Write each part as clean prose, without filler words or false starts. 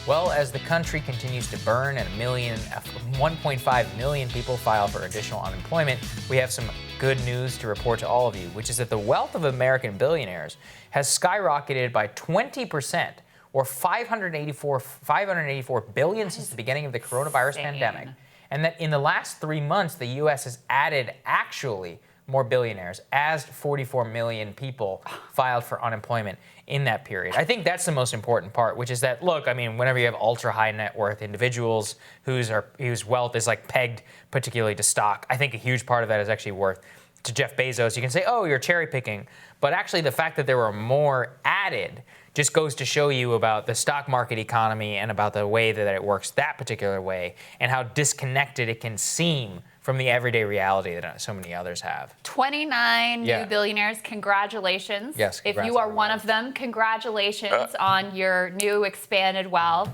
Well, as the country continues to burn and 1.5 million people file for additional unemployment, we have some good news to report to all of you, which is that the wealth of American billionaires has skyrocketed by 20%, or 584 billion since the beginning of the coronavirus pandemic. And that in the last 3 months, the U.S. has added actually more billionaires, as 44 million people filed for unemployment in that period. I think that's the most important part, which is that, look, I mean, whenever you have ultra high net worth individuals whose wealth is like pegged particularly to stock, I think a huge part of that is actually worth to Jeff Bezos. You can say, oh, you're cherry picking. But actually the fact that there were more added just goes to show you about the stock market economy and about the way that it works that particular way and how disconnected it can seem from the everyday reality that so many others have. 29 new billionaires. Congratulations. Yes, congrats. If you are one of them, congratulations on your new expanded wealth.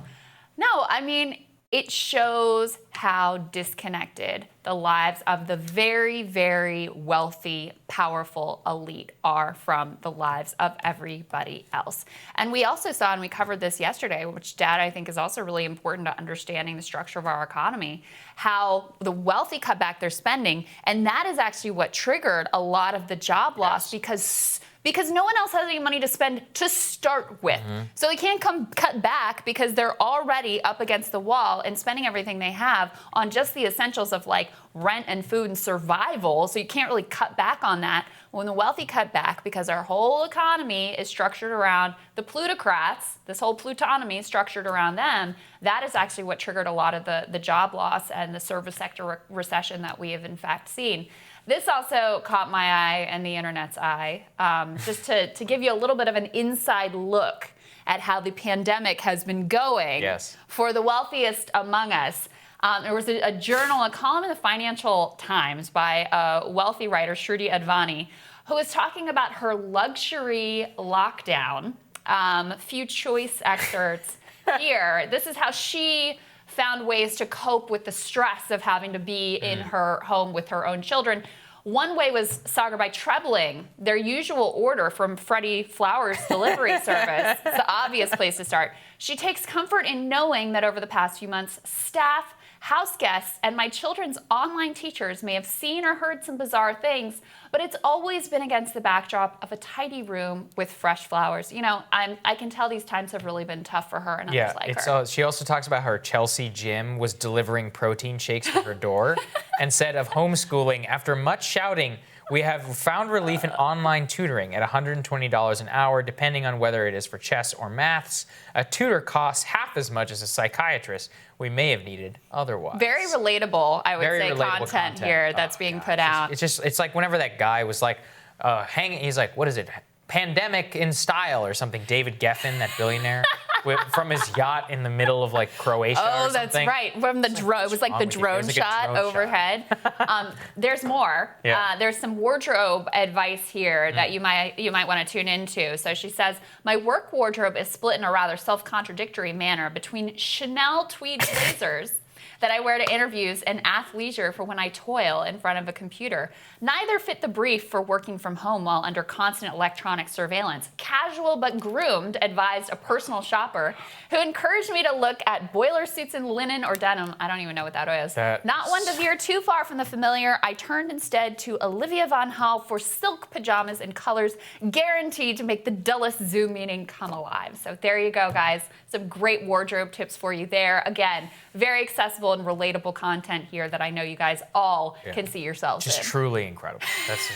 No, I mean, it shows how disconnected the lives of the very, very wealthy, powerful elite are from the lives of everybody else. And we also saw, and we covered this yesterday, which, Dad, I think is also really important to understanding the structure of our economy, how the wealthy cut back their spending. And that is actually what triggered a lot of the job loss because no one else has any money to spend to start with. So they can't cut back because they're already up against the wall and spending everything they have on just the essentials of like rent and food and survival. So you can't really cut back on that. When the wealthy cut back, because our whole economy is structured around the plutocrats, this whole plutonomy is structured around them, that is actually what triggered a lot of the job loss and the service sector recession that we have in fact seen. This also caught my eye and the internet's eye, just to give you a little bit of an inside look at how the pandemic has been going for the wealthiest among us. There was a column in the Financial Times by a wealthy writer, Shruti Advani, who was talking about her luxury lockdown. Few choice excerpts here. This is how she found ways to cope with the stress of having to be in her home with her own children. One way was, Saagar, by trebling their usual order from Freddie Flowers' delivery service. It's the obvious place to start. She takes comfort in knowing that over the past few months, staff, house guests, and my children's online teachers may have seen or heard some bizarre things, but it's always been against the backdrop of a tidy room with fresh flowers. You know, I can tell these times have really been tough for her and others like her. She also talks about how her Chelsea gym was delivering protein shakes to her door and said of homeschooling, after much shouting, we have found relief in online tutoring at $120 an hour, depending on whether it is for chess or maths. A tutor costs half as much as a psychiatrist we may have needed otherwise. Very relatable, I would say, content here that's being put out. It's like whenever that guy was like, he's like, what is it? Pandemic in style or something. David Geffen, that billionaire, from his yacht in the middle of like Croatia or something. Oh, that's right. From the drone. It was like the drone shot overhead. There's more. There's some wardrobe advice here that you might want to tune into. So she says, my work wardrobe is split in a rather self-contradictory manner between Chanel tweed blazers that I wear to interviews and athleisure for when I toil in front of a computer. Neither fit the brief for working from home while under constant electronic surveillance. Casual but groomed, advised a personal shopper who encouraged me to look at boiler suits in linen or denim. I don't even know what that is. Not one to veer too far from the familiar. I turned instead to Olivia Von Hall for silk pajamas in colors guaranteed to make the dullest Zoom meeting come alive. So there you go, guys. Some great wardrobe tips for you there. Again, very accessible and relatable content here that I know you guys all can see yourselves in. Just truly incredible.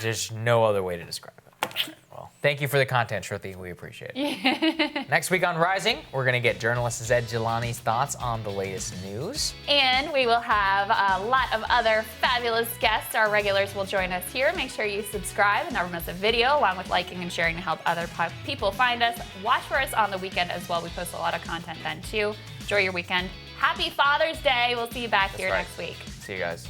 There's no other way to describe it. Well, thank you for the content, Shruti. We appreciate it. Next week on Rising, we're going to get journalist Zed Jelani's thoughts on the latest news. And we will have a lot of other fabulous guests. Our regulars will join us here. Make sure you subscribe and never miss a video, along with liking and sharing to help other people find us. Watch for us on the weekend as well. We post a lot of content then, too. Enjoy your weekend. Happy Father's Day. We'll see you back here next week. See you guys.